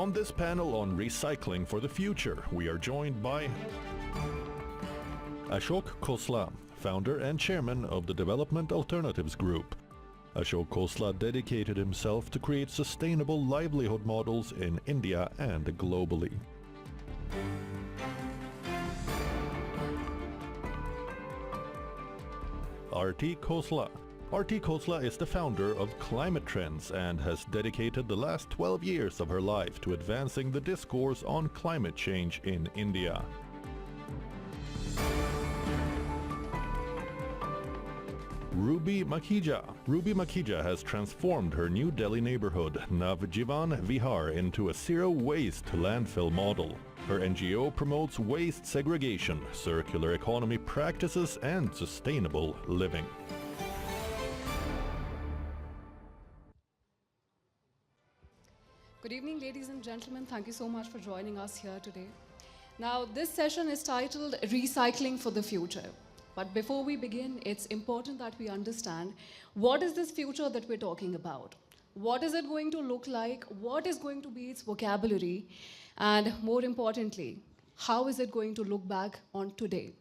On this panel on recycling for the future, we are joined by Ashok Khosla, founder and chairman of the Development Alternatives Group. Ashok Khosla dedicated himself to create sustainable livelihood models in India and globally. R.T. Khosla. R.T. Khosla is the founder of Climate Trends and has dedicated the last 12 years of her life to advancing the discourse on climate change in India. Ruby Makhija. Ruby Makhija has transformed her New Delhi neighborhood, Navjivan Vihar, into a zero-waste landfill model. Her NGO promotes waste segregation, circular economy practices, and sustainable living. Good evening, ladies and gentlemen. Thank you so much for joining us here today. Now, this session is titled Recycling for the Future. But before we begin, it's important that we understand what is this future that we're talking about? What is it going to look like? What is going to be its vocabulary? And more importantly, how is it going to look back on today?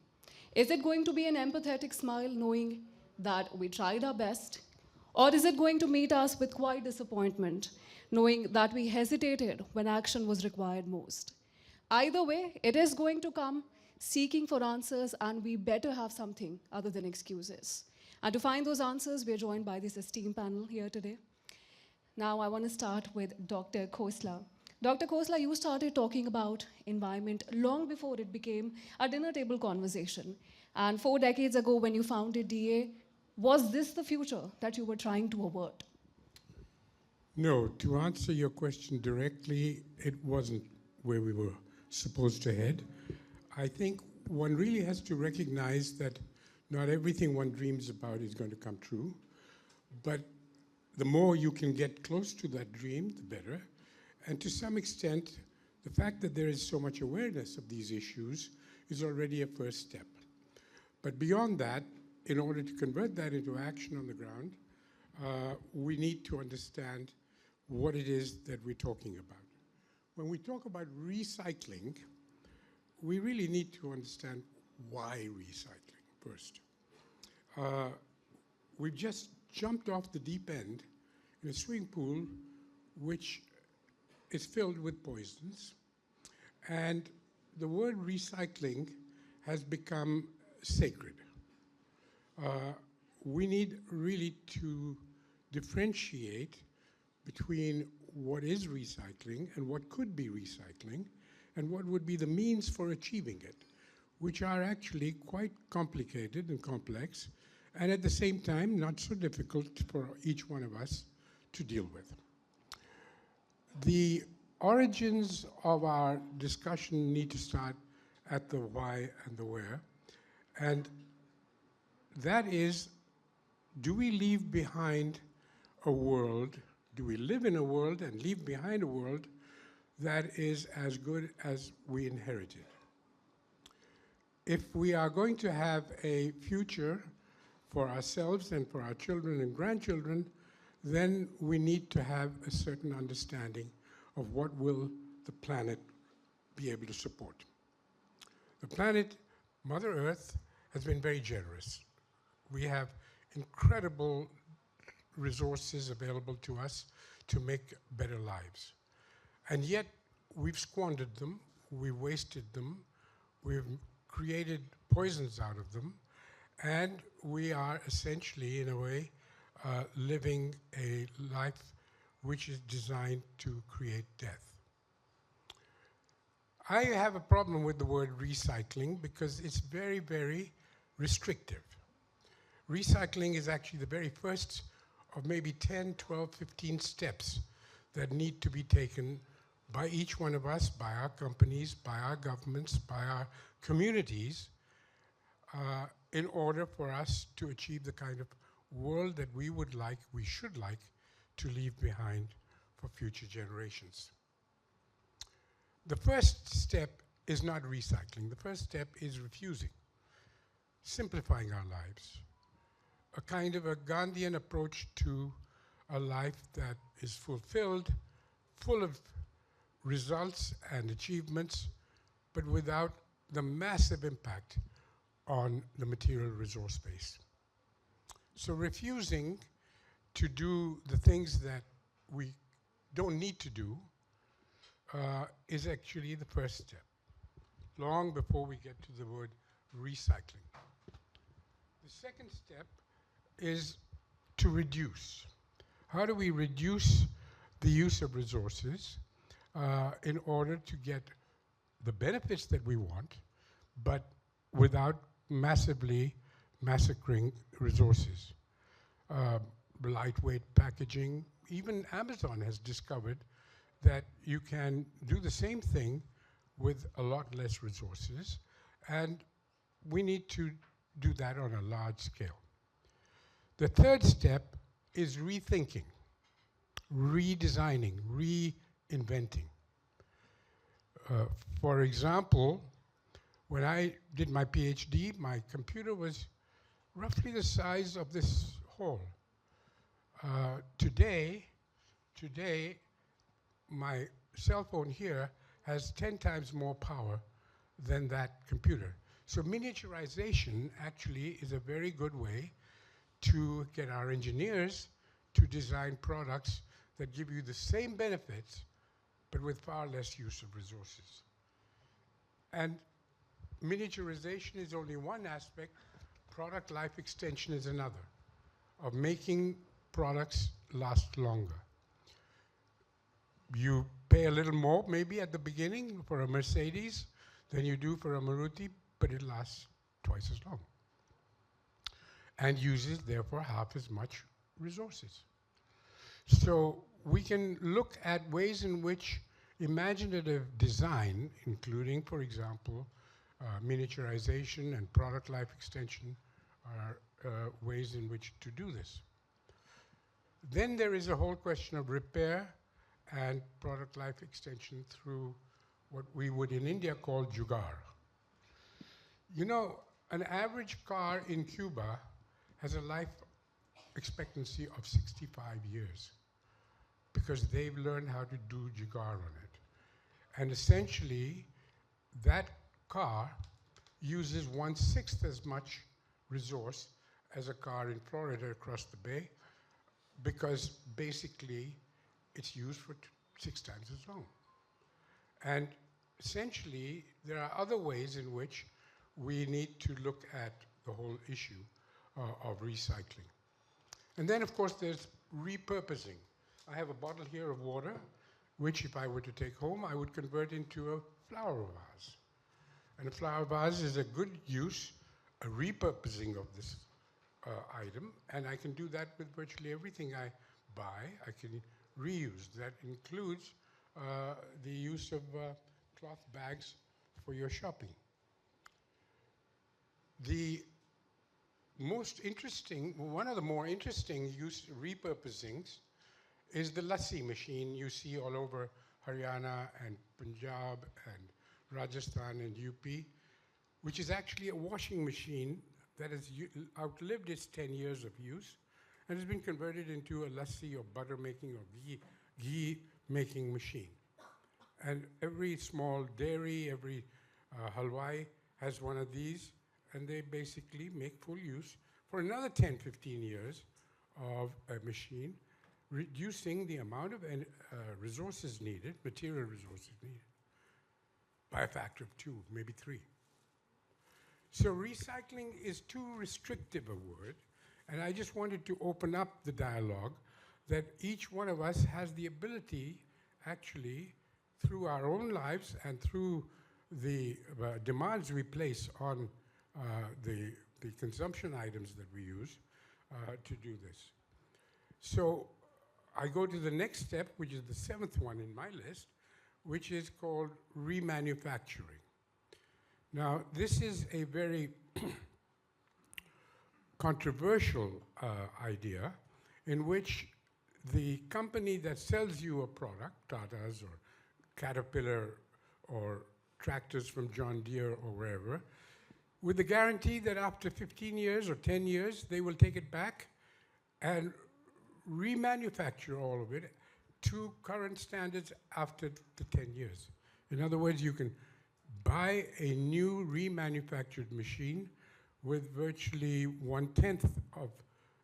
Is it going to be an empathetic smile knowing that we tried our best? Or is it going to meet us with quite disappointment, knowing that we hesitated when action was required most? Either way, it is going to come seeking for answers, and we better have something other than excuses. And to find those answers, we're joined by this esteemed panel here today. Now, I want to start with Dr. Khosla. Dr. Khosla, you started talking about environment long before it became a dinner table conversation. And 4 decades ago, when you founded DA, was this the future that you were trying to avert? No, to answer your question directly, it wasn't where we were supposed to head. I think one really has to recognize that not everything one dreams about is going to come true, but the more you can get close to that dream, the better. And to some extent, the fact that there is so much awareness of these issues is already a first step. But beyond that, in order to convert that into action on the ground, we need to understand what it is that we're talking about. When we talk about recycling, we really need to understand why recycling first. We've just jumped off the deep end in a swimming pool which is filled with poisons, and the word recycling has become sacred. We need really to differentiate between what is recycling and what could be recycling and what would be the means for achieving it, which are actually quite complicated and complex, and at the same time not so difficult for each one of us to deal with. The origins of our discussion need to start at the why and the where, and that is, do we leave behind a world, do we live in a world and leave behind a world that is as good as we inherited? If we are going to have a future for ourselves and for our children and grandchildren, then we need to have a certain understanding of what will the planet be able to support. The planet, Mother Earth, has been very generous. We have incredible resources available to us to make better lives. And yet, we've squandered them, we've wasted them, we've created poisons out of them, and we are essentially, in a way, living a life which is designed to create death. I have a problem with the word recycling because it's very, very restrictive. Recycling is actually the very first of maybe 10, 12, 15 steps that need to be taken by each one of us, by our companies, by our governments, by our communities, in order for us to achieve the kind of world that we would like, we should like, to leave behind for future generations. The first step is not recycling. The first step is refusing, simplifying our lives, a kind of a Gandhian approach to a life that is fulfilled, full of results and achievements, but without the massive impact on the material resource base. So refusing to do the things that we don't need to do is actually the first step, long before we get to the word recycling. The second step is to reduce. How do we reduce the use of resources in order to get the benefits that we want, but without massively massacring resources? Lightweight packaging. Even Amazon has discovered that you can do the same thing with a lot less resources, and we need to do that on a large scale. The third step is rethinking, redesigning, reinventing. For example, when I did my PhD, my computer was roughly the size of this hall. Today, my cell phone here has 10 times more power than that computer. So miniaturization actually is a very good way to get our engineers to design products that give you the same benefits, but with far less use of resources. And miniaturization is only one aspect. Product life extension is another, of making products last longer. You pay a little more maybe at the beginning for a Mercedes than you do for a Maruti, but it lasts twice as long and uses therefore half as much resources. So we can look at ways in which imaginative design, including, for example, miniaturization and product life extension, are ways in which to do this. Then there is a whole question of repair and product life extension through what we would in India call jugaad. You know, an average car in Cuba has a life expectancy of 65 years because they've learned how to do jugaad on it. And essentially, that car uses 1/6 as much resource as a car in Florida across the bay, because basically it's used for 6 times as long. And essentially, there are other ways in which we need to look at the whole issue of recycling. And then, of course, there's repurposing. I have a bottle here of water, which if I were to take home, I would convert into a flower vase. And a flower vase is a good use, a repurposing of this item, and I can do that with virtually everything I buy. I can reuse. That includes the use of cloth bags for your shopping. The most interesting, one of the more interesting repurposings is the lassi machine you see all over Haryana and Punjab and Rajasthan and UP, which is actually a washing machine that has outlived its 10 years of use and has been converted into a lassi or butter making or ghee making machine. And every small dairy, every halwai has one of these, and they basically make full use for another 10, 15 years of a machine, reducing the amount of resources needed, material resources needed, by a factor of 2, maybe 3. So recycling is too restrictive a word, and I just wanted to open up the dialogue that each one of us has the ability, actually, through our own lives and through the demands we place on the consumption items that we use, to do this. So I go to the next step, which is the 7th one in my list, which is called remanufacturing. Now, this is a very controversial idea in which the company that sells you a product, Tata's or Caterpillar or tractors from John Deere or wherever, with the guarantee that after 15 years or 10 years, they will take it back and remanufacture all of it to current standards after the 10 years. In other words, you can buy a new remanufactured machine with virtually 1/10 of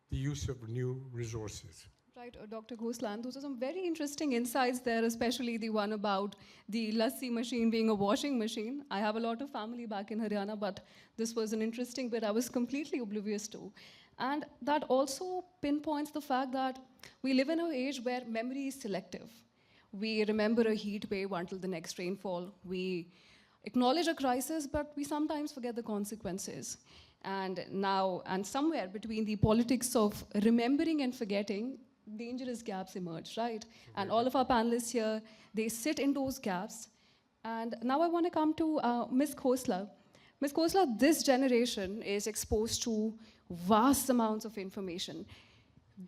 the use of new resources. Right, Dr. Ghoslan, those are some very interesting insights there, especially the one about the lassi machine being a washing machine. I have a lot of family back in Haryana, but this was an interesting bit I was completely oblivious to. And that also pinpoints the fact that we live in an age where memory is selective. We remember a heat wave until the next rainfall. We acknowledge a crisis, but we sometimes forget the consequences. And now, and somewhere between the politics of remembering and forgetting, dangerous gaps emerge, right? And all of our panelists here, they sit in those gaps. And now I want to come to Ms. Khosla. Ms. Khosla, this generation is exposed to vast amounts of information.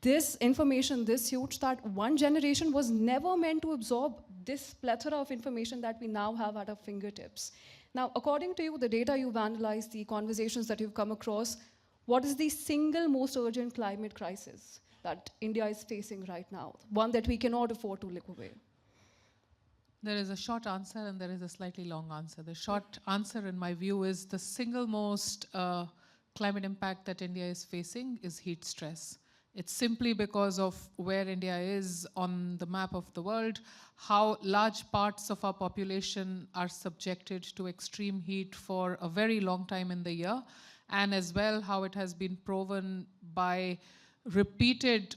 This information, this huge, that one generation was never meant to absorb this plethora of information that we now have at our fingertips. Now, according to you, the data you've analyzed, the conversations that you've come across, what is the single most urgent climate crisis that India is facing right now, one that we cannot afford to live away? There is a short answer and there is a slightly long answer. The short answer, in my view, is the single most climate impact that India is facing is heat stress. It's simply because of where India is on the map of the world, how large parts of our population are subjected to extreme heat for a very long time in the year, and as well how it has been proven by repeated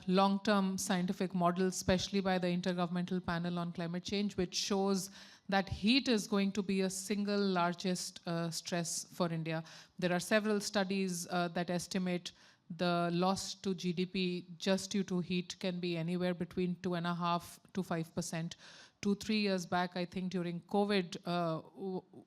long-term scientific models, especially by the Intergovernmental Panel on Climate Change, which shows that heat is going to be a single largest stress for India. There are several studies that estimate the loss to GDP just due to heat can be anywhere between 2.5% to 5%. 2-3 years back, I think during COVID,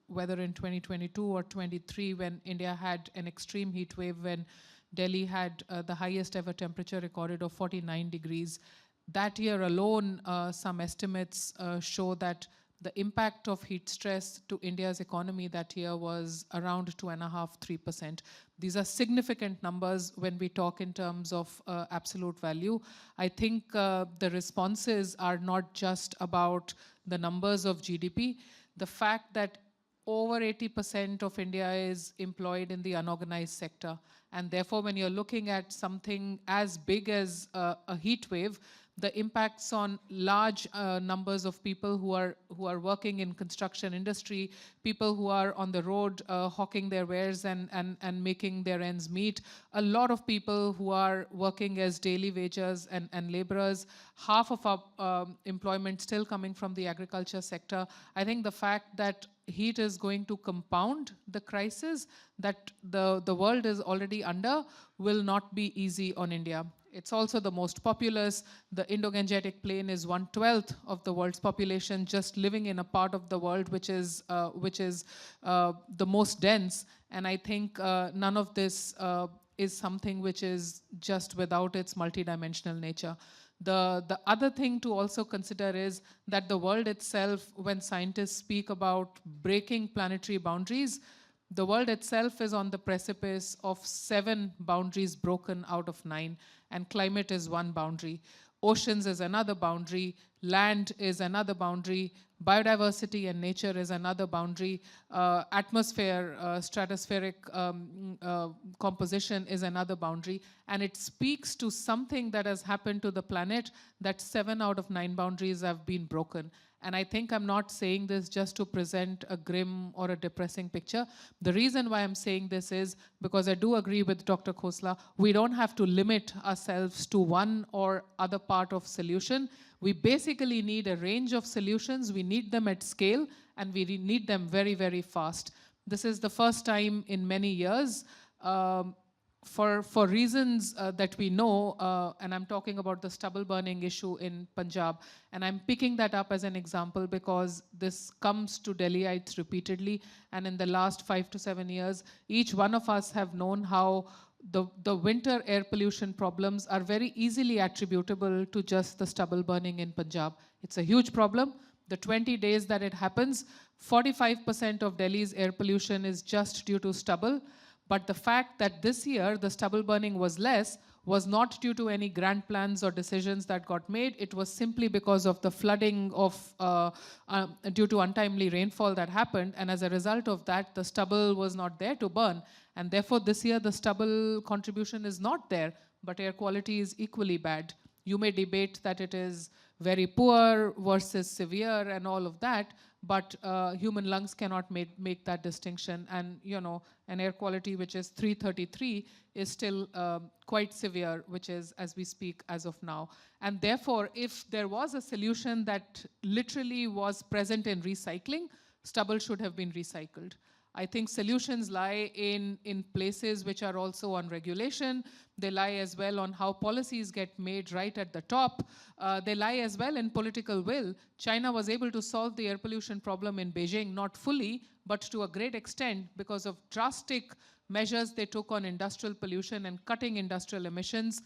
whether in 2022 or 23, when India had an extreme heat wave, when Delhi had the highest ever temperature recorded of 49 degrees. That year alone, some estimates show that the impact of heat stress to India's economy that year was around 2.5–3%. These are significant numbers when we talk in terms of absolute value. I think the responses are not just about the numbers of GDP. The fact that over 80% of India is employed in the unorganized sector. And therefore, when you're looking at something as big as a heat wave, the impacts on large numbers of people who are working in construction industry, people who are on the road hawking their wares and making their ends meet, a lot of people who are working as daily wagers and laborers, half of our employment still coming from the agriculture sector. I think the fact that heat is going to compound the crisis that the world is already under will not be easy on India. It's also the most populous. The Indo-Gangetic Plain is 1/12 of the world's population, just living in a part of the world which is the most dense. And I think none of this is something which is just without its multidimensional nature. The other thing to also consider is that the world itself, when scientists speak about breaking planetary boundaries, the world itself is on the precipice of 7 boundaries broken out of 9, and climate is one boundary. Oceans is another boundary, land is another boundary, biodiversity and nature is another boundary, atmosphere, stratospheric composition is another boundary, and it speaks to something that has happened to the planet, that 7 out of 9 boundaries have been broken. And I think I'm not saying this just to present a grim or a depressing picture. The reason why I'm saying this is because I do agree with Dr. Khosla. We don't have to limit ourselves to one or other part of solution. We basically need a range of solutions. We need them at scale, and we need them very, very fast. This is the first time in many years, for reasons that we know, and I'm talking about the stubble burning issue in Punjab, and I'm picking that up as an example because this comes to Delhiites repeatedly, and in the last 5 to 7 years, each one of us have known how the winter air pollution problems are very easily attributable to just the stubble burning in Punjab. It's a huge problem. The 20 days that it happens, 45% of Delhi's air pollution is just due to stubble. But the fact that this year the stubble burning was less was not due to any grand plans or decisions that got made. It was simply because of the flooding due to untimely rainfall that happened. And as a result of that, the stubble was not there to burn. And therefore, this year, the stubble contribution is not there, but air quality is equally bad. You may debate that it is very poor versus severe and all of that, but human lungs cannot make that distinction. And an air quality which is 333 is still quite severe, which is as we speak as of now. And therefore, if there was a solution that literally was present in recycling, stubble should have been recycled. I think solutions lie in places which are also on regulation. They lie as well on how policies get made right at the top. They lie as well in political will. China was able to solve the air pollution problem in Beijing, not fully, but to a great extent because of drastic measures they took on industrial pollution and cutting industrial emissions.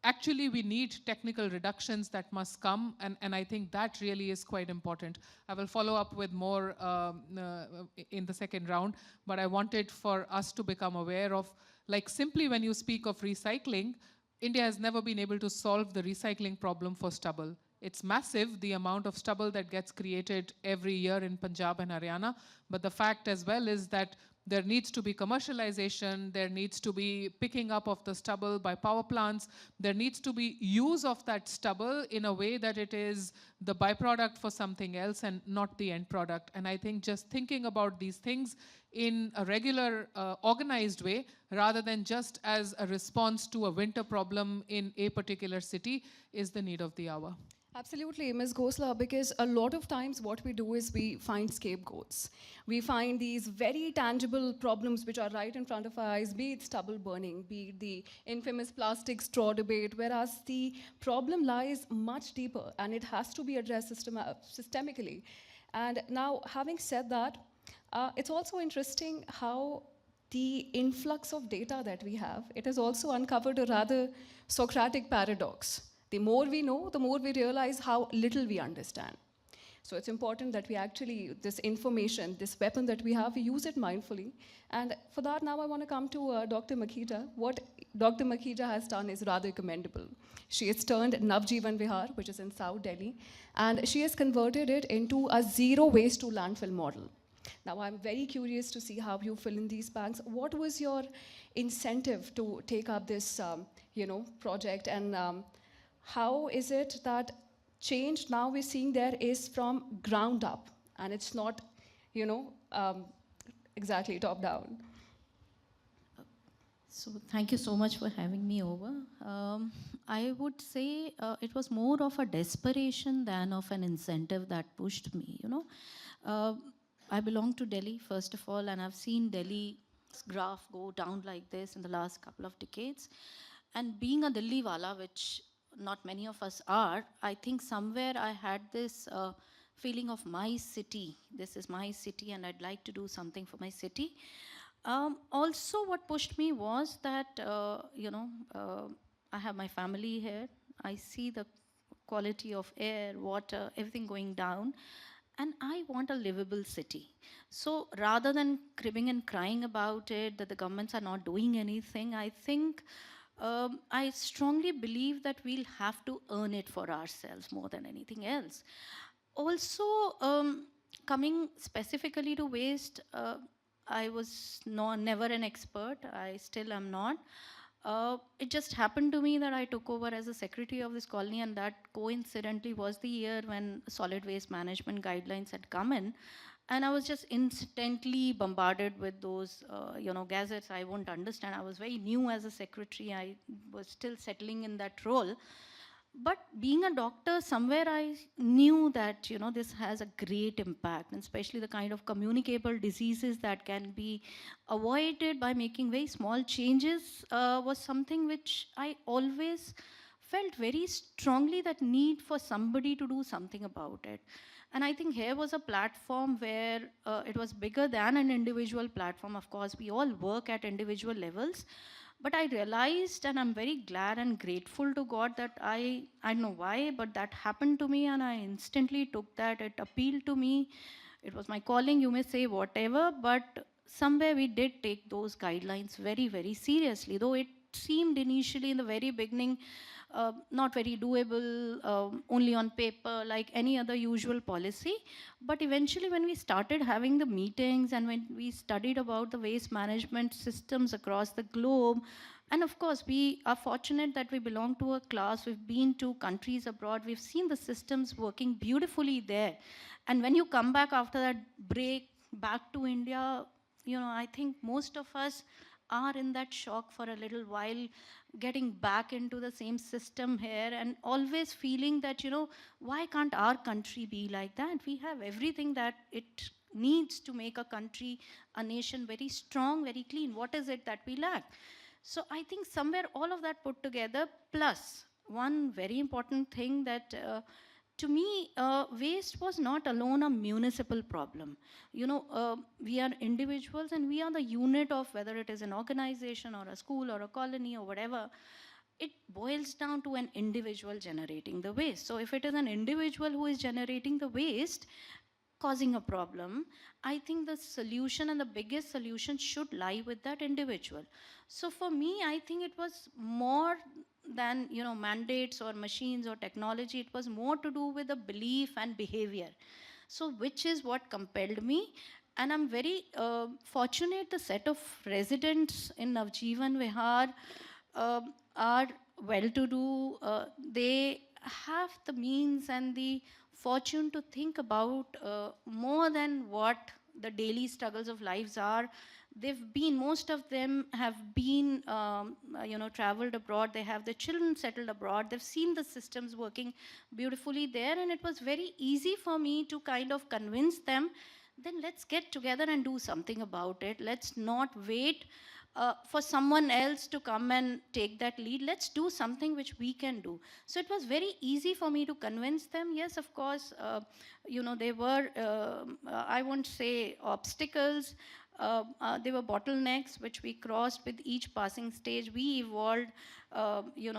Actually, we need technical reductions that must come, and I think that really is quite important. I will follow up with more in the second round, but I wanted for us to become aware of, like, simply when you speak of recycling, India has never been able to solve the recycling problem for stubble. It's massive, the amount of stubble that gets created every year in Punjab and Haryana, but the fact as well is that there needs to be commercialization, there needs to be picking up of the stubble by power plants, there needs to be use of that stubble in a way that it is the byproduct for something else and not the end product. And I think just thinking about these things in a regular, organized way, rather than just as a response to a winter problem in a particular city, is the need of the hour. Absolutely, Ms. Ghosla, because a lot of times what we do is we find scapegoats. We find these very tangible problems which are right in front of our eyes, be it stubble burning, be it the infamous plastic straw debate, whereas the problem lies much deeper and it has to be addressed systemically. And now, having said that, it's also interesting how the influx of data that we have, it has also uncovered a rather Socratic paradox. The more we know, the more we realize how little we understand. So it's important that we actually, this information, this weapon that we have, we use it mindfully. And for that, now I want to come to Dr. Makhija. What Dr. Makhija has done is rather commendable. She has turned Navjivan Vihar, which is in South Delhi, and she has converted it into a zero waste to landfill model. Now, I'm very curious to see how you fill in these banks. What was your incentive to take up this, project, and how is it that change now we're seeing there is from ground up, and it's not, exactly top down? So thank you so much for having me over. I would say it was more of a desperation than of an incentive that pushed me, I belong to Delhi, first of all, and I've seen Delhi's graph go down like this in the last couple of decades. And being a Delhi wala, which not many of us are, I think somewhere I had this feeling of my city. This is my city and I'd like to do something for my city. Also, what pushed me was that, I have my family here. I see the quality of air, water, everything going down. And I want a livable city. So rather than cribbing and crying about it, that the governments are not doing anything, I think I strongly believe that we'll have to earn it for ourselves more than anything else. Also, coming specifically to waste, I was never an expert. I still am not. It just happened to me that I took over as a secretary of this colony, and that coincidentally was the year when solid waste management guidelines had come in. And I was just instantly bombarded with those, gazettes I won't understand. I was very new as a secretary. I was still settling in that role. But being a doctor, somewhere I knew that, this has a great impact, and especially the kind of communicable diseases that can be avoided by making very small changes was something which I always felt very strongly that need for somebody to do something about it. And I think here was a platform where it was bigger than an individual platform. Of course, we all work at individual levels. But I realized, and I'm very glad and grateful to God that I don't know why, but that happened to me, and I instantly took that. It appealed to me. It was my calling, you may say whatever, but somewhere we did take those guidelines very, very seriously, though it seemed initially in the very beginning not very doable, only on paper, like any other usual policy. But eventually when we started having the meetings and when we studied about the waste management systems across the globe, and of course, we are fortunate that we belong to a class, we've been to countries abroad, we've seen the systems working beautifully there. And when you come back after that break, back to India, I think most of us are in that shock for a little while, getting back into the same system here and always feeling that, why can't our country be like that? We have everything that it needs to make a country, a nation very strong, very clean. What is it that we lack? So I think somewhere all of that put together, plus one very important thing that to me, waste was not alone a municipal problem. We are individuals and we are the unit of whether it is an organization or a school or a colony or whatever. It boils down to an individual generating the waste. So if it is an individual who is generating the waste, causing a problem, I think the solution and the biggest solution should lie with that individual. So for me, I think it was more than mandates or machines or technology. It was more to do with the belief and behavior. So which is what compelled me. And I'm very fortunate the set of residents in Navjivan Vihar are well-to-do. They have the means and the fortune to think about more than what the daily struggles of lives are. Most of them have been, traveled abroad. They have their children settled abroad. They've seen the systems working beautifully there. And it was very easy for me to kind of convince them, then let's get together and do something about it. Let's not wait for someone else to come and take that lead. Let's do something which we can do. So it was very easy for me to convince them. Yes, of course, there were, I won't say obstacles, there were bottlenecks which we crossed with each passing stage. We evolved,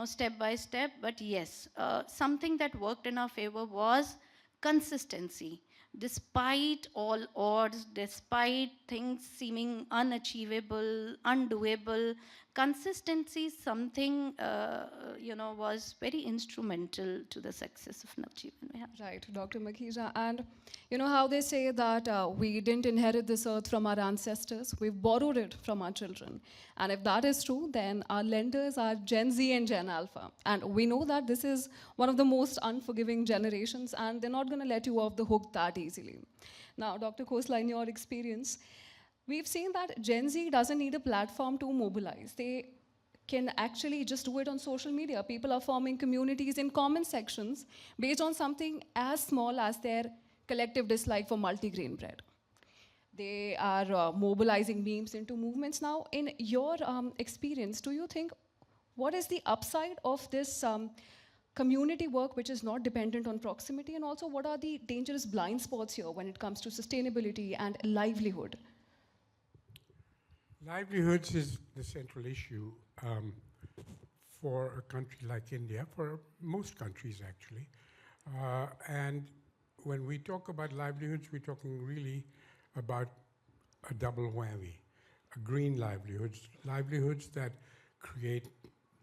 step by step. But yes, something that worked in our favor was consistency. Despite all odds, despite things seeming unachievable, undoable, consistency, something, was very instrumental to the success of Navjivan Vihar. Right, Dr. Makhija. And you know how they say that we didn't inherit this earth from our ancestors, we've borrowed it from our children. And if that is true, then our lenders are Gen Z and Gen Alpha. And we know that this is one of the most unforgiving generations, and they're not going to let you off the hook that easily. Now, Dr. Khosla, in your experience, we've seen that Gen Z doesn't need a platform to mobilize. They can actually just do it on social media. People are forming communities in comment sections based on something as small as their collective dislike for multigrain bread. They are mobilizing memes into movements. Now, in your experience, do you think, what is the upside of this community work which is not dependent on proximity, and also what are the dangerous blind spots here when it comes to sustainability and livelihood? Livelihoods is the central issue for a country like India, for most countries actually. And when we talk about livelihoods, we're talking really about a double whammy. Green livelihoods, livelihoods that create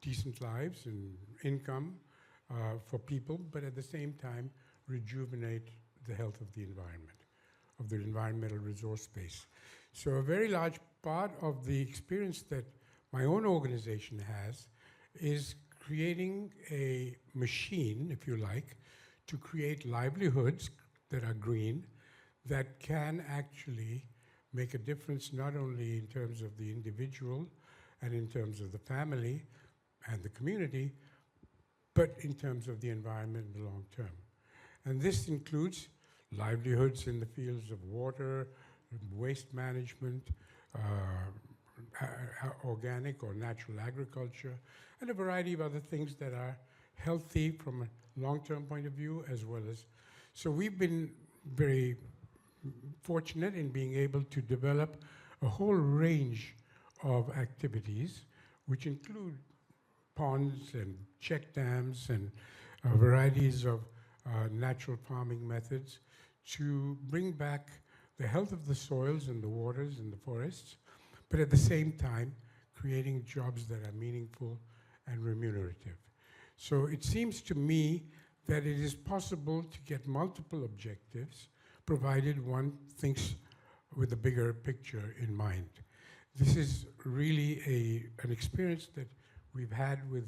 decent lives and income for people, but at the same time rejuvenate the health of the environment, of the environmental resource space. So a very large part of the experience that my own organization has is creating a machine, if you like, to create livelihoods that are green, that can actually make a difference not only in terms of the individual and in terms of the family and the community, but in terms of the environment in the long term. And this includes livelihoods in the fields of water, waste management, organic or natural agriculture, and a variety of other things that are healthy from a long-term point of view as well as. So we've been very fortunate in being able to develop a whole range of activities, which include ponds and check dams and varieties of natural farming methods to bring back the health of the soils and the waters and the forests, but at the same time creating jobs that are meaningful and remunerative. So it seems to me that it is possible to get multiple objectives, provided one thinks with a bigger picture in mind. This is really an experience that we've had with,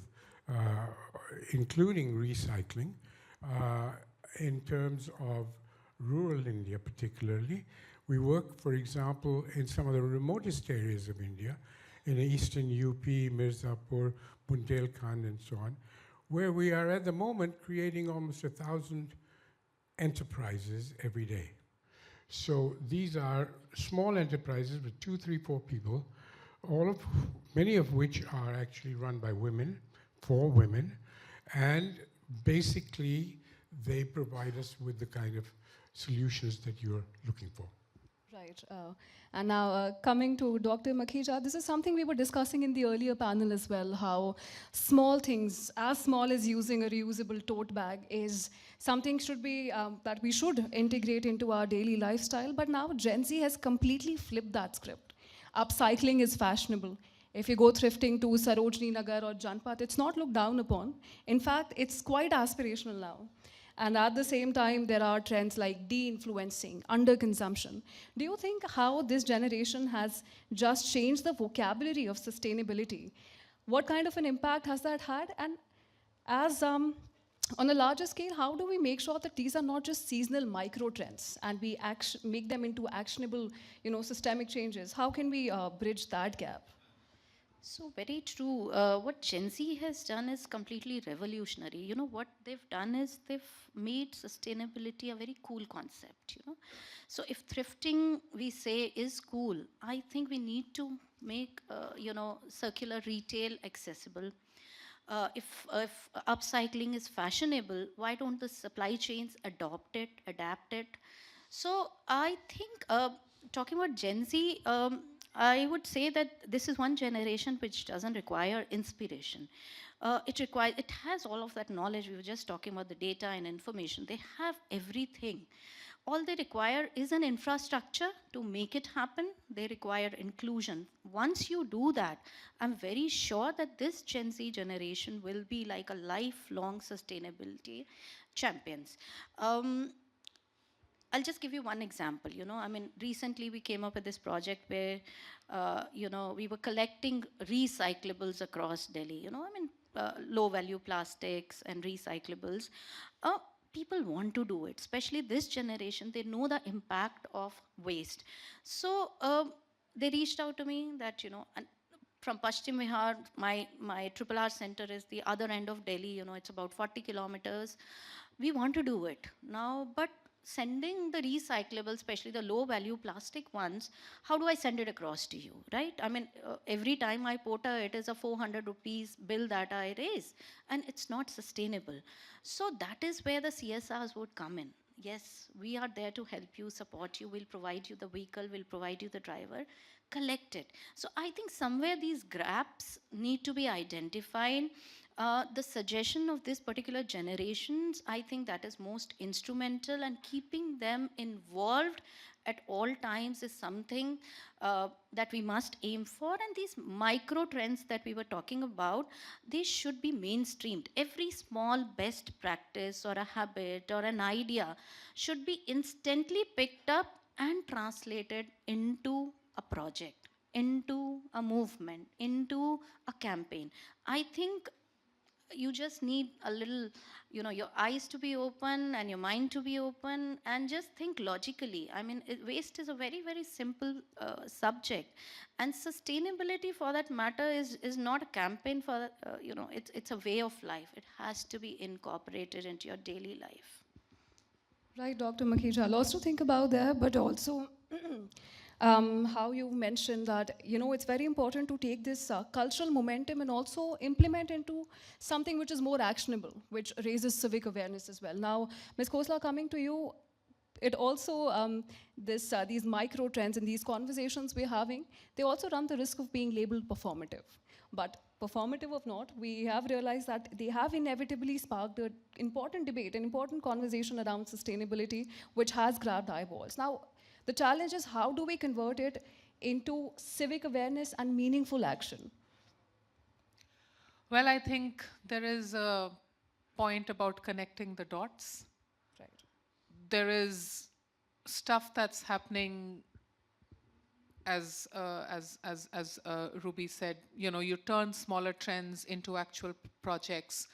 including recycling, in terms of rural India particularly. We work, for example, in some of the remotest areas of India, in the eastern UP, Mirzapur, Bundelkhand, and so on, where we are at the moment creating almost 1,000 enterprises every day. So these are small enterprises with 2, 3, 4 people, many of which are actually run by women, for women, and basically they provide us with the kind of solutions that you're looking for. Right. And now coming to Dr. Makhija, this is something we were discussing in the earlier panel as well, how small things, as small as using a reusable tote bag, is something should be that we should integrate into our daily lifestyle. But now Gen Z has completely flipped that script. Upcycling is fashionable. If you go thrifting to Sarojini Nagar or Janpat, it's not looked down upon. In fact, it's quite aspirational now. And at the same time, there are trends like de-influencing, underconsumption. Do you think how this generation has just changed the vocabulary of sustainability? What kind of an impact has that had? And as on a larger scale, how do we make sure that these are not just seasonal micro trends and we make them into actionable, systemic changes? How can we bridge that gap? So very true. What Gen Z has done is completely revolutionary. You know, what they've done is they've made sustainability a very cool concept, So if thrifting, we say, is cool, I think we need to make, circular retail accessible. If upcycling is fashionable, why don't the supply chains adopt it, adapt it? So I think, talking about Gen Z, I would say that this is one generation which doesn't require inspiration. It has all of that knowledge. We were just talking about the data and information. They have everything. All they require is an infrastructure to make it happen. They require inclusion. Once you do that, I'm very sure that this Gen Z generation will be like a lifelong sustainability champions. I'll just give you one example, recently we came up with this project where, we were collecting recyclables across Delhi, low value plastics and recyclables. People want to do it, especially this generation, they know the impact of waste. So they reached out to me that, and from Pashchim Vihar, my RRR center is the other end of Delhi, it's about 40 kilometers. We want to do it now, but sending the recyclable, especially the low value plastic ones, how do I send it across to you, right? Every time I porter, it is a 400 rupees bill that I raise, and it's not sustainable. So that is where the CSRs would come in. Yes, we are there to help you, support you, we'll provide you the vehicle, we'll provide you the driver, collect it. So I think somewhere these gaps need to be identified. The suggestion of this particular generations, I think that is most instrumental, and keeping them involved at all times is something that we must aim for. And these micro trends that we were talking about, they should be mainstreamed. Every small best practice or a habit or an idea should be instantly picked up and translated into a project, into a movement, into a campaign. I think you just need a little, your eyes to be open and your mind to be open, and just think logically. Waste is a very, very simple subject, and sustainability, for that matter, is not a campaign for, it's a way of life. It has to be incorporated into your daily life. Right, Dr. Makhija, lots to think about there, but also how you mentioned that, it's very important to take this cultural momentum and also implement into something which is more actionable, which raises civic awareness as well. Now, Ms. Khosla, coming to you, it also, these micro trends and these conversations we're having, they also run the risk of being labeled performative. But performative or not, we have realized that they have inevitably sparked an important debate, an important conversation around sustainability, which has grabbed eyeballs. Now, the challenge is, how do we convert it into civic awareness and meaningful action? Well, I think there is a point about connecting the dots. Right. There is stuff that's happening as Ruby said, you turn smaller trends into actual projects,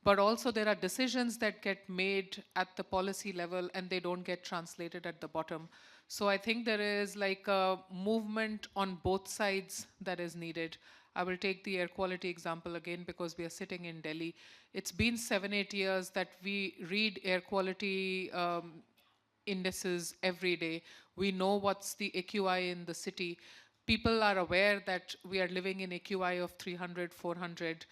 but also there are decisions that get made at the policy level and they don't get translated at the bottom. So I think there is like a movement on both sides that is needed. I will take the air quality example again because we are sitting in Delhi. It's been 7-8 years that we read air quality indices every day. We know what's the AQI in the city. People are aware that we are living in AQI of 300, 400.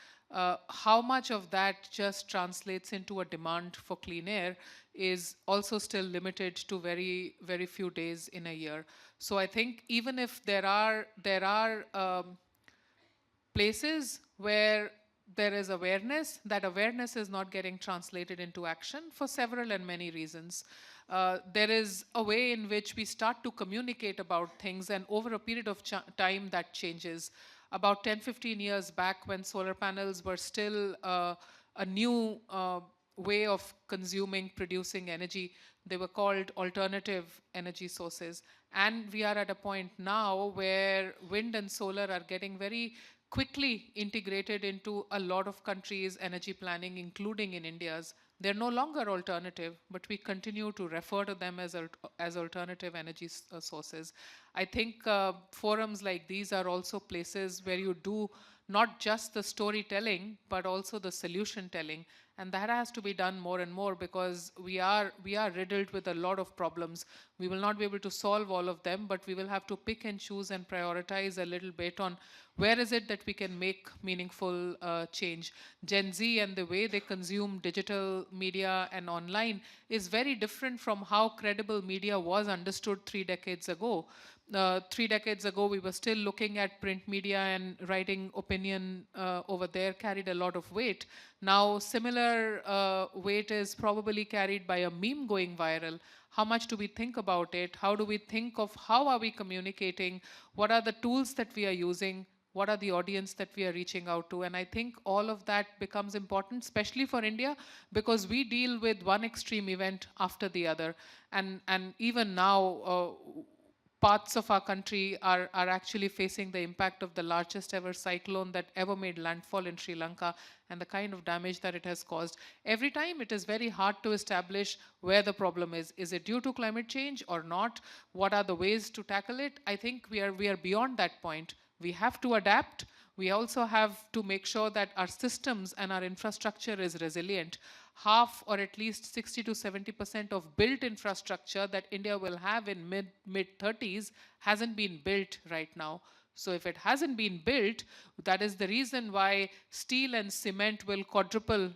How much of that just translates into a demand for clean air is also still limited to very, very few days in a year. So I think even if there are places where there is awareness, that awareness is not getting translated into action for several and many reasons. There is a way in which we start to communicate about things, and over a period of time that changes. About 10-15 years back, when solar panels were still a new way of consuming, producing energy, they were called alternative energy sources. And we are at a point now where wind and solar are getting very quickly integrated into a lot of countries' energy planning, including in India's. They're no longer alternative, but we continue to refer to them as alternative energy sources. I think forums like these are also places where you do not just the storytelling, but also the solution telling. And that has to be done more and more because we are riddled with a lot of problems. We will not be able to solve all of them, but we will have to pick and choose and prioritize a little bit on where is it that we can make meaningful change. Gen Z and the way they consume digital media and online is very different from how credible media was understood 3 decades ago. 3 decades ago, we were still looking at print media, and writing opinion over there carried a lot of weight. Now, similar weight is probably carried by a meme going viral. How much do we think about it? How do we think of how are we communicating? What are the tools that we are using? What are the audience that we are reaching out to? And I think all of that becomes important, especially for India, because we deal with one extreme event after the other. And even now, parts of our country are actually facing the impact of the largest ever cyclone that ever made landfall in Sri Lanka and the kind of damage that it has caused. Every time it is very hard to establish where the problem is. Is it due to climate change or not? What are the ways to tackle it? I think we are beyond that point. We have to adapt. We also have to make sure that our systems and our infrastructure is resilient. Half or at least 60 to 70% of built infrastructure that India will have in mid 30s hasn't been built right now. So if it hasn't been built, that is the reason why steel and cement will quadruple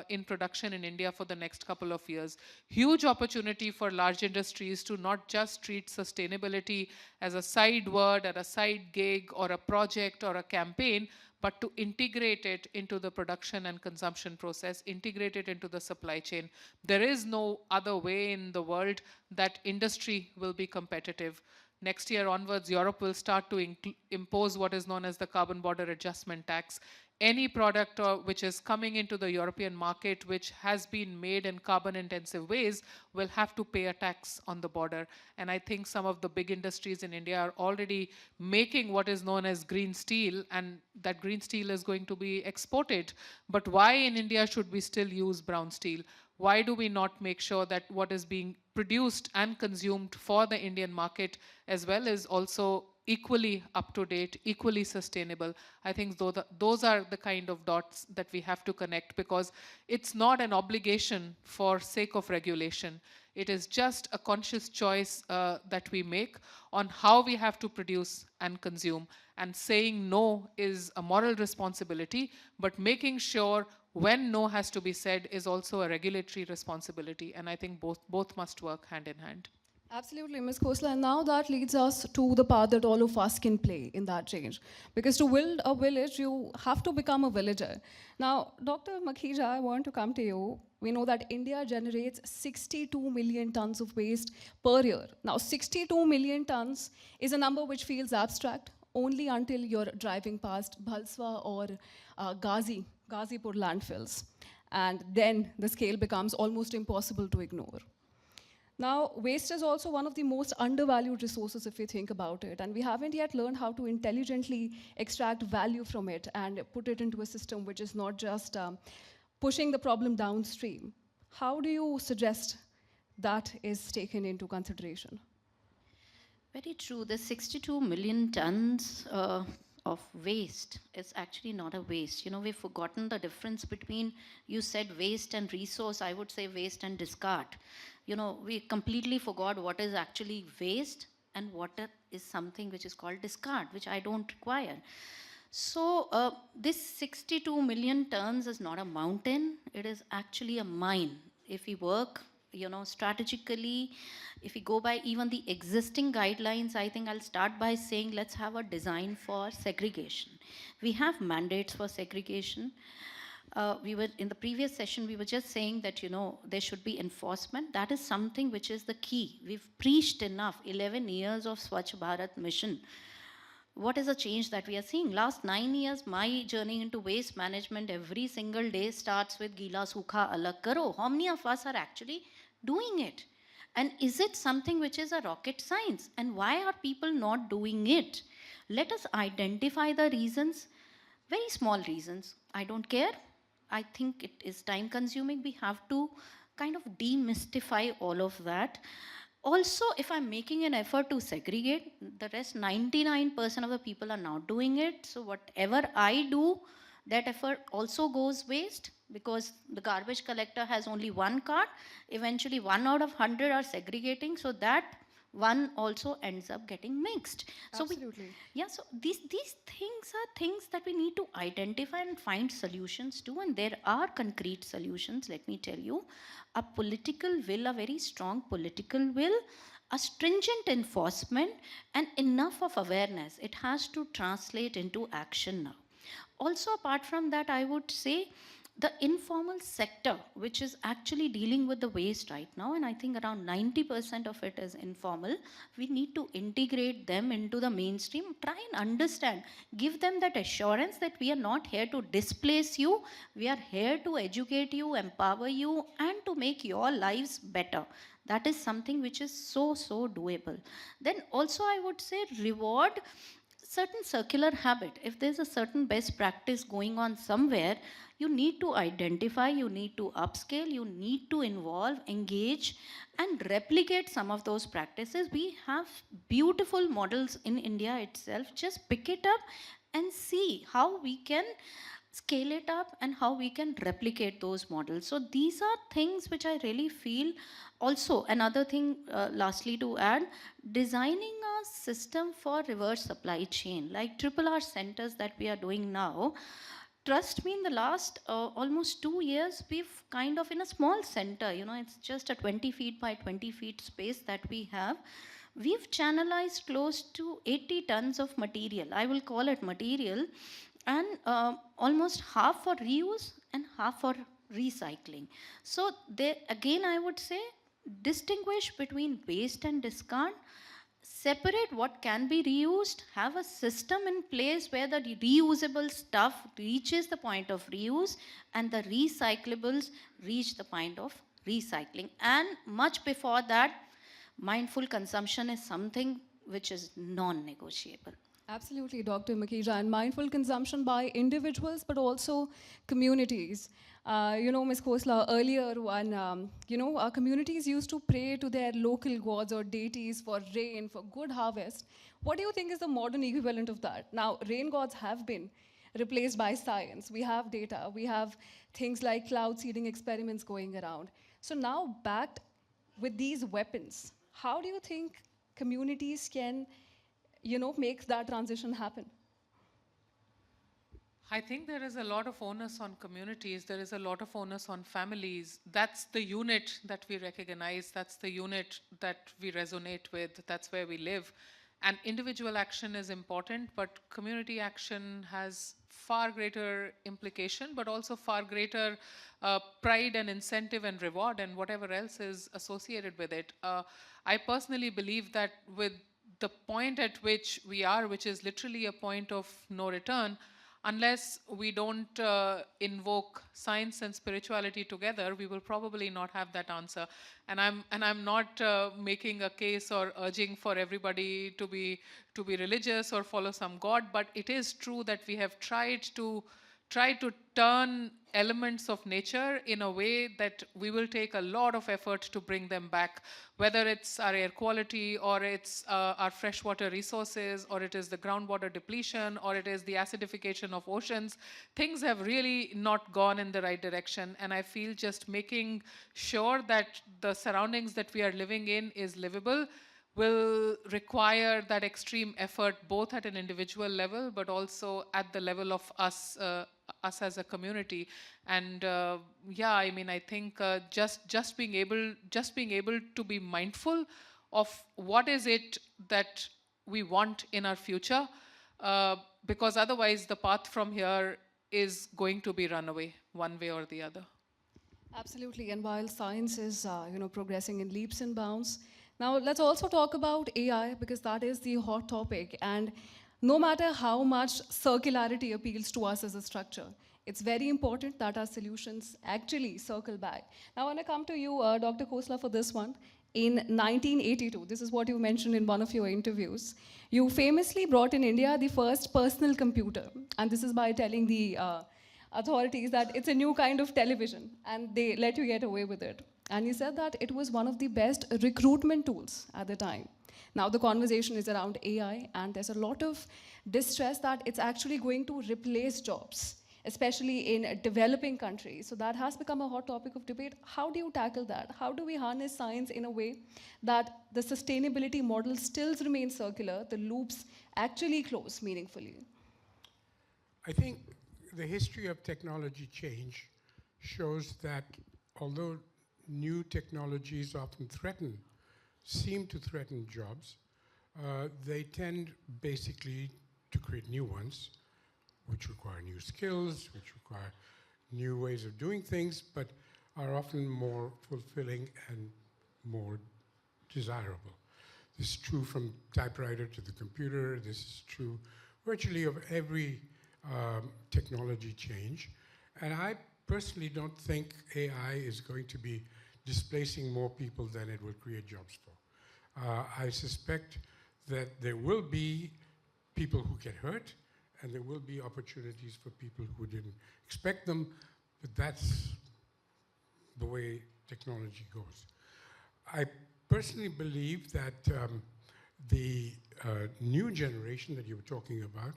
in production in India for the next couple of years. Huge opportunity for large industries to not just treat sustainability as a side word or a side gig or a project or a campaign, but to integrate it into the production and consumption process, integrate it into the supply chain. There is no other way in the world that industry will be competitive. Next year onwards, Europe will start to impose what is known as the carbon border adjustment tax. Any product which is coming into the European market which has been made in carbon intensive ways will have to pay a tax on the border. And I think some of the big industries in India are already making what is known as green steel, and that green steel is going to be exported. But why in India should we still use brown steel? Why do we not make sure that what is being produced and consumed for the Indian market as well is also equally up to date, equally sustainable? I think those are the kind of dots that we have to connect, because it's not an obligation for sake of regulation. It is just a conscious choice that we make on how we have to produce and consume. And saying no is a moral responsibility, but making sure when no has to be said is also a regulatory responsibility. And I think both must work hand in hand. Absolutely, Ms. Khosla. And now that leads us to the part that all of us can play in that change. Because to build a village, you have to become a villager. Now, Dr. Makhija, I want to come to you. We know that India generates 62 million tons of waste per year. Now, 62 million tons is a number which feels abstract, only until you're driving past Bhalswa or Gazipur landfills. And then the scale becomes almost impossible to ignore. Now, waste is also one of the most undervalued resources if we think about it, and we haven't yet learned how to intelligently extract value from it and put it into a system which is not just pushing the problem downstream. How do you suggest that is taken into consideration? Very true. The 62 million tons of waste is actually not a waste. You know, we've forgotten the difference between, you said waste and resource, I would say waste and discard. You know, we completely forgot what is actually waste and what is something which is called discard, which I don't require. So this 62 million tons is not a mountain, it is actually a mine. If we work, you know, strategically, if we go by even the existing guidelines, I think I'll start by saying let's have a design for segregation. We have mandates for segregation. We were in the previous session, we were just saying that, you know, there should be enforcement. That is something which is the key. We've preached enough, 11 years of Swachh Bharat mission. What is the change that we are seeing? Last 9 years, my journey into waste management every single day starts with Gila Sukha Alag Karo. How many of us are actually doing it? And is it something which is a rocket science? And why are people not doing it? Let us identify the reasons, very small reasons. I don't care. I think it is time consuming. We have to kind of demystify all of that. Also, if I'm making an effort to segregate, the rest 99% of the people are not doing it. So whatever I do, that effort also goes waste because the garbage collector has only one cart. Eventually 1 out of 100 are segregating. So that one also ends up getting mixed. Absolutely. So these things are things that we need to identify and find solutions to, and there are concrete solutions, let me tell you. A political will, a very strong political will, a stringent enforcement, and enough of awareness. It has to translate into action now. Also, apart from that, I would say the informal sector, which is actually dealing with the waste right now, and I think around 90% of it is informal, we need to integrate them into the mainstream, try and understand, give them that assurance that we are not here to displace you, we are here to educate you, empower you, and to make your lives better. That is something which is so doable. Then also I would say reward certain circular habit. If there's a certain best practice going on somewhere, you need to identify, you need to upscale, you need to involve, engage, and replicate some of those practices. We have beautiful models in India itself. Just pick it up and see how we can scale it up and how we can replicate those models. So these are things which I really feel. Also, another thing, lastly to add, designing a system for reverse supply chain, like RRR centers that we are doing now. Trust me, in the last almost 2 years, we've kind of, in a small center, you know, it's just a 20 feet by 20 feet space that we have, we've channelized close to 80 tons of material. I will call it material, and almost half for reuse and half for recycling. So there, again, I would say, distinguish between waste and discard, separate what can be reused, have a system in place where the reusable stuff reaches the point of reuse and the recyclables reach the point of recycling. And much before that, mindful consumption is something which is non-negotiable. Absolutely, Dr. Makhija, and mindful consumption by individuals, but also communities. You know, Ms. Khosla, earlier when, you know, our communities used to pray to their local gods or deities for rain, for good harvest. What do you think is the modern equivalent of that? Now, rain gods have been replaced by science. We have data. We have things like cloud seeding experiments going around. So now, backed with these weapons, how do you think communities can, you know, make that transition happen? I think there is a lot of onus on communities. There is a lot of onus on families. That's the unit that we recognize. That's the unit that we resonate with. That's where we live. And individual action is important, but community action has far greater implication, but also far greater pride and incentive and reward and whatever else is associated with it. I personally believe that with the point at which we are, which is literally a point of no return, unless we don't invoke science and spirituality together, we will probably not have that answer. And I'm not making a case or urging for everybody to be religious or follow some god, but it is true that we have tried to turn elements of nature in a way that we will take a lot of effort to bring them back, whether it's our air quality, or it's our freshwater resources, or it is the groundwater depletion, or it is the acidification of oceans. Things have really not gone in the right direction, and I feel just making sure that the surroundings that we are living in is livable will require that extreme effort, both at an individual level, but also at the level of us as a community. And yeah, I mean, I think just being able to be mindful of what is it that we want in our future, because otherwise the path from here is going to be runaway one way or the other. Absolutely, and while science is progressing in leaps and bounds, now let's also talk about AI, because that is the hot topic. And no matter how much circularity appeals to us as a structure, it's very important that our solutions actually circle back. Now, I want to come to you, Dr. Khosla, for this one. In 1982, this is what you mentioned in one of your interviews, you famously brought in India the first personal computer. And this is by telling the authorities that it's a new kind of television, and they let you get away with it. And he said that it was one of the best recruitment tools at the time. Now the conversation is around AI, and there's a lot of distress that it's actually going to replace jobs, especially in developing countries. So that has become a hot topic of debate. How do you tackle that? How do we harness science in a way that the sustainability model still remains circular, the loops actually close meaningfully? I think the history of technology change shows that although new technologies often seem to threaten jobs, they tend basically to create new ones, which require new skills, which require new ways of doing things, but are often more fulfilling and more desirable. This is true from typewriter to the computer. This is true virtually of every technology change. And I personally don't think AI is going to be displacing more people than it will create jobs for. I suspect that there will be people who get hurt, and there will be opportunities for people who didn't expect them, but that's the way technology goes. I personally believe that the new generation that you were talking about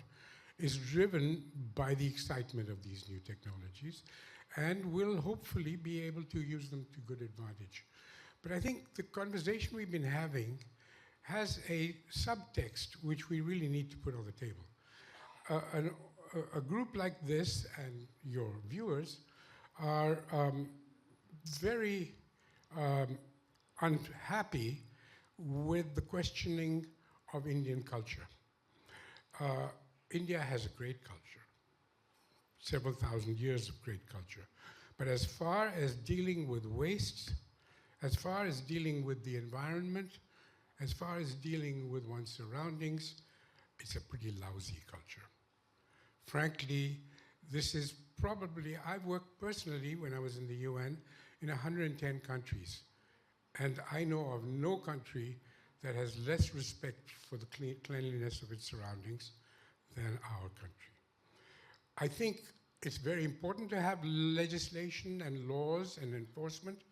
is driven by the excitement of these new technologies, and will hopefully be able to use them to good advantage. But I think the conversation we've been having has a subtext which we really need to put on the table. A group like this and your viewers are very unhappy with the questioning of Indian culture. India has a great culture, several thousand years of great culture. But as far as dealing with waste, as far as dealing with the environment, as far as dealing with one's surroundings, it's a pretty lousy culture. Frankly, this is probably, I've worked personally when I was in the UN in 110 countries. And I know of no country that has less respect for the cleanliness of its surroundings than our country. I think it's very important to have legislation and laws and enforcement,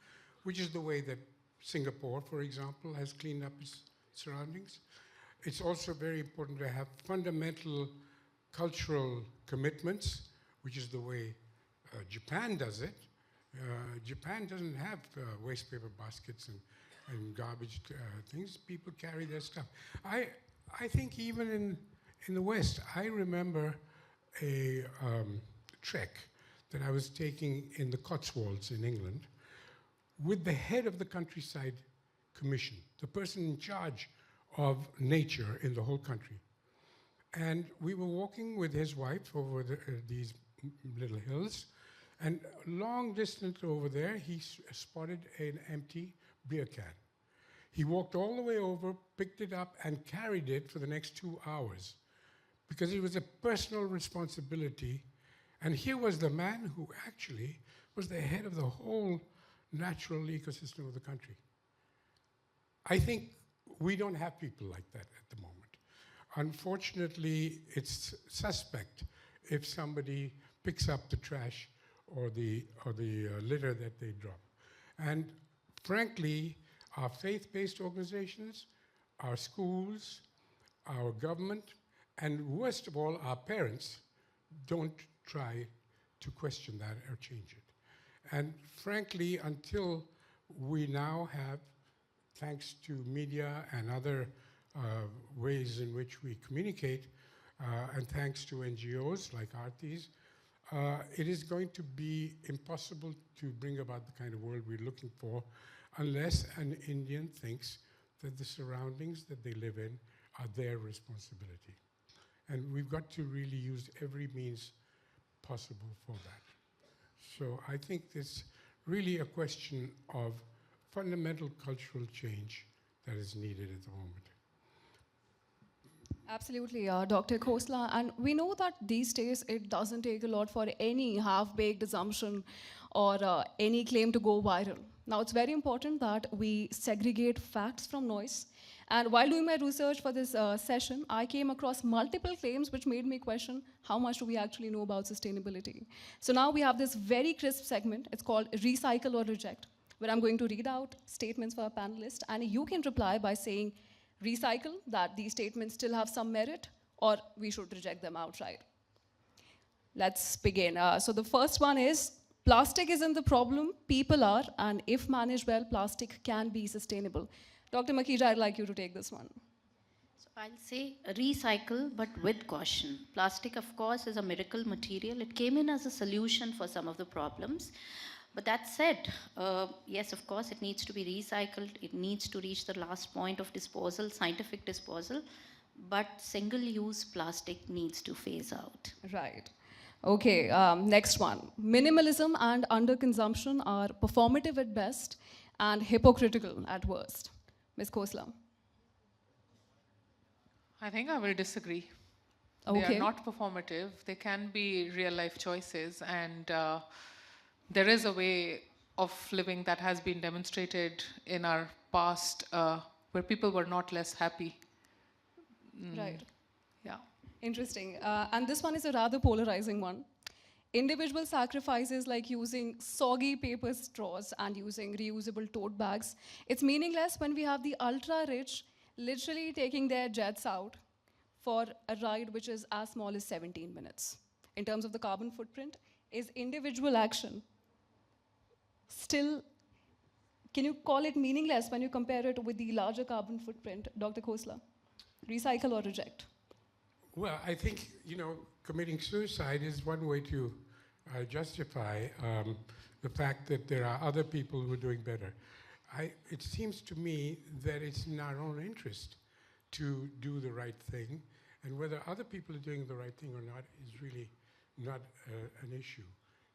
which is the way that Singapore, for example, has cleaned up its surroundings. It's also very important to have fundamental cultural commitments, which is the way Japan does it. Japan doesn't have waste paper baskets and garbage things. People carry their stuff. I think even in the West, I remember a trek that I was taking in the Cotswolds in England with the head of the Countryside Commission, the person in charge of nature in the whole country. And we were walking with his wife over these little hills, and long distance over there, he spotted an empty beer can. He walked all the way over, picked it up, and carried it for the next 2 hours because it was a personal responsibility. And here was the man who actually was the head of the whole natural ecosystem of the country. I think we don't have people like that at the moment. Unfortunately, it's suspect if somebody picks up the trash or the litter that they drop. And frankly, our faith-based organizations, our schools, our government, and worst of all, our parents don't try to question that or change it. And frankly, until we now have, thanks to media and other ways in which we communicate, and thanks to NGOs like Aarti's, it is going to be impossible to bring about the kind of world we're looking for unless an Indian thinks that the surroundings that they live in are their responsibility. And we've got to really use every means possible for that. So I think it's really a question of fundamental cultural change that is needed at the moment. Absolutely, Dr. Khosla. And we know that these days it doesn't take a lot for any half-baked assumption or any claim to go viral. Now, it's very important that we segregate facts from noise. And while doing my research for this session, I came across multiple claims which made me question how much do we actually know about sustainability. So now we have this very crisp segment. It's called Recycle or Reject, where I'm going to read out statements for our panelists, and you can reply by saying recycle, that these statements still have some merit, or we should reject them outright. Let's begin. So the first one is, plastic isn't the problem, people are, and if managed well, plastic can be sustainable. Dr. Makhija, I'd like you to take this one. So I'll say recycle, but with caution. Plastic, of course, is a miracle material. It came in as a solution for some of the problems. But that said, yes, of course, it needs to be recycled. It needs to reach the last point of disposal, scientific disposal. But single-use plastic needs to phase out. Right. Okay, next one. Minimalism and underconsumption are performative at best and hypocritical at worst. Ms. Khosla. I think I will disagree. Okay. They are not performative. They can be real-life choices, and there is a way of living that has been demonstrated in our past where people were not less happy. Right. Yeah. Interesting. And this one is a rather polarizing one. Individual sacrifices like using soggy paper straws and using reusable tote bags, it's meaningless when we have the ultra-rich literally taking their jets out for a ride which is as small as 17 minutes. In terms of the carbon footprint, is individual action still, can you call it meaningless when you compare it with the larger carbon footprint, Dr. Khosla? Recycle or reject? Well, I think, committing suicide is one way to justify the fact that there are other people who are doing better. It seems to me that it's in our own interest to do the right thing, and whether other people are doing the right thing or not is really not an issue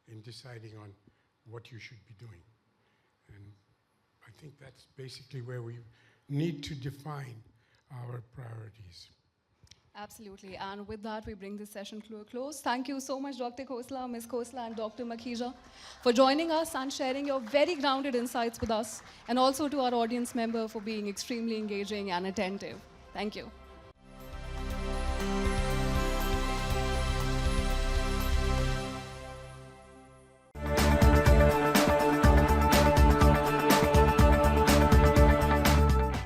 in deciding on what you should be doing. And I think that's basically where we need to define our priorities. Absolutely, and with that, we bring this session to a close. Thank you so much, Dr. Khosla, Ms. Khosla, and Dr. Makhija for joining us and sharing your very grounded insights with us, and also to our audience member for being extremely engaging and attentive. Thank you.